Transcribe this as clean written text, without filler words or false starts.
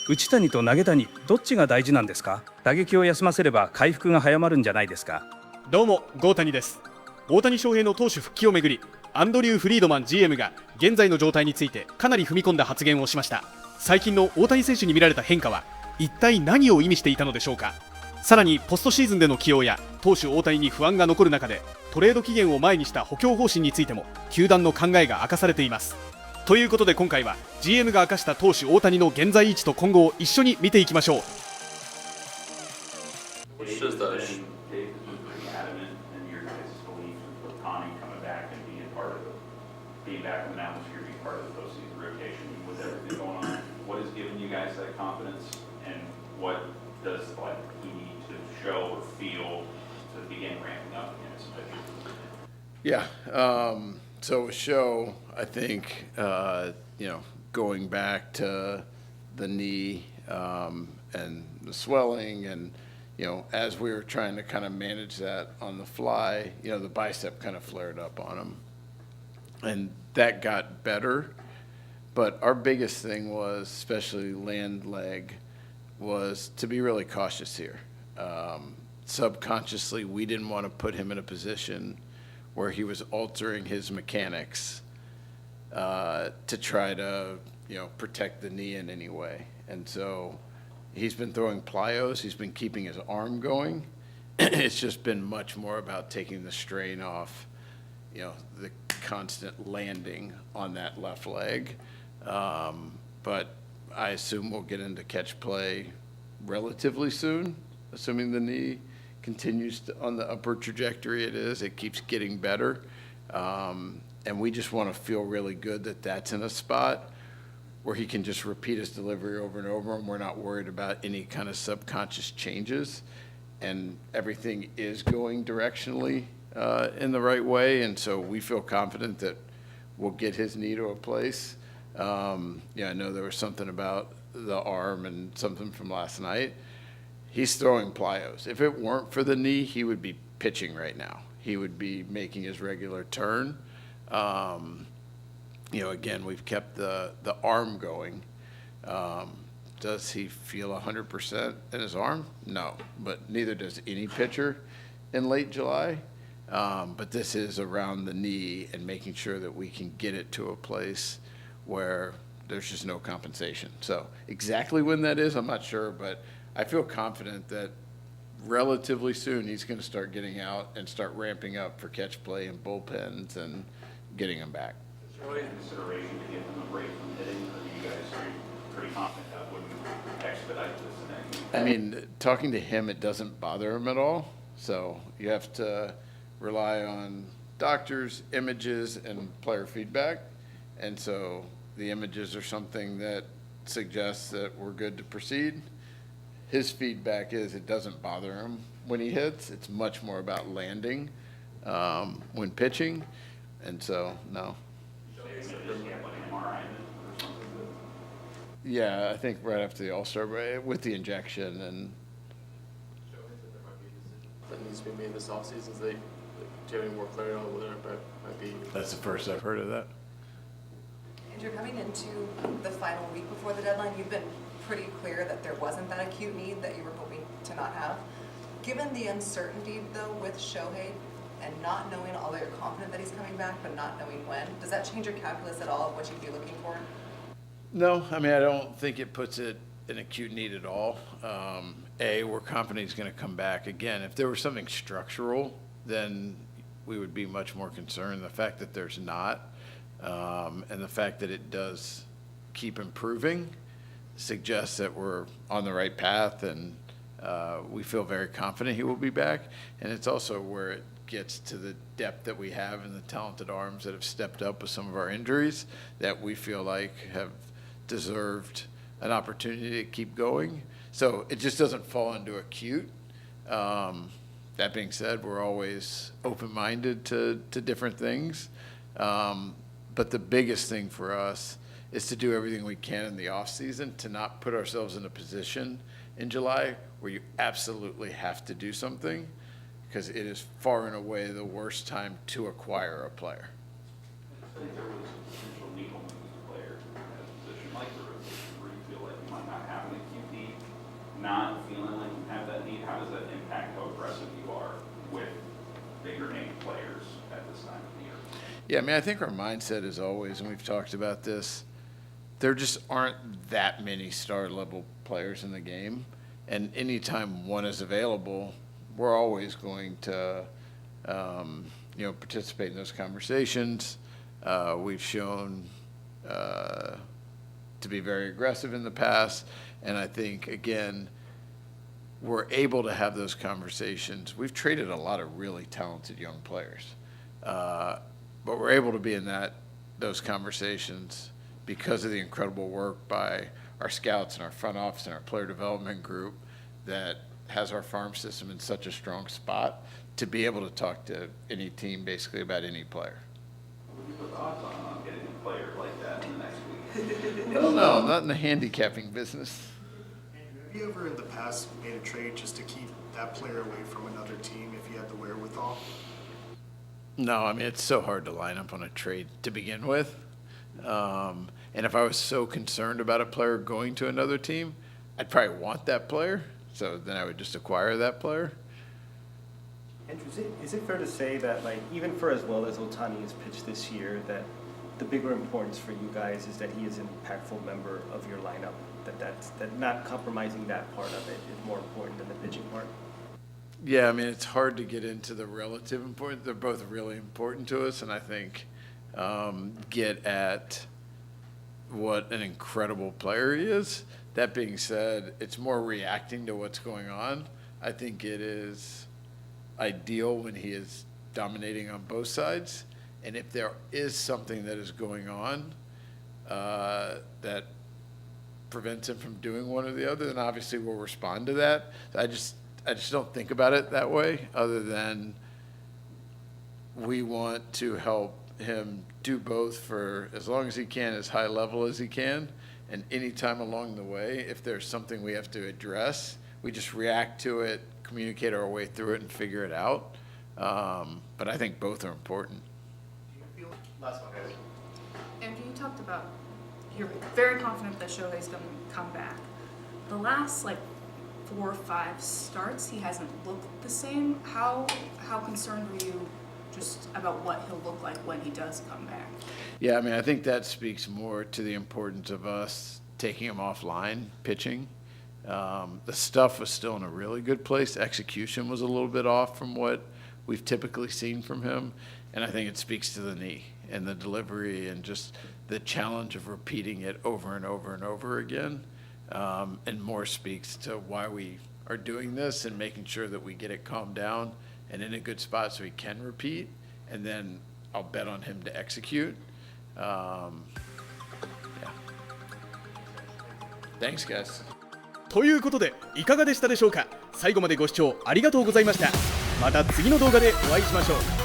打谷と投谷どっちが大事なんですか？打撃を休ませれば回復が早まるんじゃないですか？どうも、豪谷です。大谷翔平の投手復帰をめぐり、アンドリュー・フリードマン GM が現在の状態についてかなり踏み込んだ発言をしました。最近の大谷選手に見られた変化は一体何を意味していたのでしょうか。さらにポストシーズンでの起用や投手大谷に不安が残る中で、トレード期限を前にした補強方針についても球団の考えが明かされています。ということで今回は GM が明かした投手大谷の現在位置と今後を一緒に見ていきましょう。Yeah, so a show, I think, going back to the knee and the swelling and, as we were trying to kind of manage that on the fly, the bicep kind of flared up on him. And that got better. But our biggest thing was, especially land leg, was to be really cautious here. Subconsciously, we didn't want to put him in a position where he was altering his mechanics to try to, protect the knee in any way. And so he's been throwing plyos. He's been keeping his arm going. It's just been much more about taking the strain off, the constant landing on that left leg. But I assume we'll get into catch play relatively soon, assuming the knee continues on the upward trajectory it keeps getting better. And we just want to feel really good that that's in a spot where he can just repeat his delivery over and over, and we're not worried about any kind of subconscious changes. And everything is going directionally in the right way, and so we feel confident that we'll get his knee to a place. I know there was something about the arm and something from last night. He's throwing plyos. If it weren't for the knee, he would be pitching right now. He would be making his regular turn. Again, we've kept the arm going. Does he feel 100% in his arm? No, but neither does any pitcher in late July. But this is around the knee and making sure that we can get it to a place where there's just no compensation. So exactly when that is, I'm not sure, but I feel confident that relatively soon he's going to start getting out and start ramping up for catch play and bullpens and getting him back. Is there really a consideration to give him a break from hitting, or are you guys pretty confident that wouldn't expedite this? I mean, talking to him, it doesn't bother him at all. So you have to rely on doctors, images, and player feedback. And so the images are something that suggests that we're good to proceed. His feedback is it doesn't bother him when he hits. It's much more about landing when pitching. And so, no. Yeah, I think right after the All-Star break with the injection and. That needs to be made this offseason. Do you have any more clarity on whether it might be? That's the first I've heard of that. Andrew, coming into the final week before the deadline, you've been pretty clear that there wasn't that acute need that you were hoping to not have. Given the uncertainty, though, with Shohei and not knowing, although you're confident that he's coming back, but not knowing when, does that change your calculus at all of what you'd be looking for? No, I mean, I don't think it puts it in acute need at all. We're confident he's going to come back. Again, if there was something structural, then we would be much more concerned. The fact that there's not, and the fact that it does keep improving, suggests that we're on the right path, and we feel very confident he will be back. And it's also where it gets to the depth that we have and the talented arms that have stepped up with some of our injuries that we feel like have deserved an opportunity to keep going. So it just doesn't fall into acute. That being said, we're always open-minded to different things. But the biggest thing for us is to do everything we can in the off season to not put ourselves in a position in July where you absolutely have to do something, because it is far and away the worst time to acquire a player. I think there was potential need to player at a position like the rotation where you feel like you might not have any Yeah, I mean, I think our mindset is always, and we've talked about this, there just aren't that many star-level players in the game, and anytime one is available, we're always going to, participate in those conversations. We've shown to be very aggressive in the past, and I think, again, we're able to have those conversations. We've traded a lot of really talented young players, but we're able to be in those conversations because of the incredible work by our scouts and our front office and our player development group that has our farm system in such a strong spot to be able to talk to any team basically about any player. What are your thoughts on getting a player like that in the next week? I don't know. I'm not in the handicapping business. Have you ever in the past made a trade just to keep that player away from another team if you had the wherewithal? No, I mean, it's so hard to line up on a trade to begin with. And if I was so concerned about a player going to another team, I'd probably want that player. So then I would just acquire that player. Andrew, is it fair to say that, like, even for as well as Ohtani has pitched this year, that the bigger importance for you guys is that he is an impactful member of your lineup? That not compromising that part of it is more important than the pitching part? Yeah, I mean, it's hard to get into the relative importance. They're both really important to us, and I think get at what an incredible player he is. That being said, it's more reacting to what's going on. I think it is ideal when he is dominating on both sides. And if there is something that is going on that prevents him from doing one or the other, then obviously we'll respond to that. I just don't think about it that way, other than we want to help him do both for as long as he can, as high level as he can. And any time along the way, if there's something we have to address, we just react to it, communicate our way through it, and figure it out. But I think both are important. Last one, guys. Andrew, you talked about you're very confident that Shohei's going to come back. The last 4 or 5 starts, he hasn't looked the same. How concerned were you just about what he'll look like when he does come back? Yeah, I mean, I think that speaks more to the importance of us taking him offline, pitching. The stuff was still in a really good place. Execution was a little bit off from what we've typically seen from him. And I think it speaks to the knee and the delivery and just the challenge of repeating it over and over and over again. And more speaks to why we are doing this and making sure that we get it calmed down and in a good spot so he can repeat. And then I'll bet on him to execute. Yeah. Thanks, guys. ということでいかがでしたでしょうか。最後までご視聴ありがとうございました。また次の動画でお会いしましょう。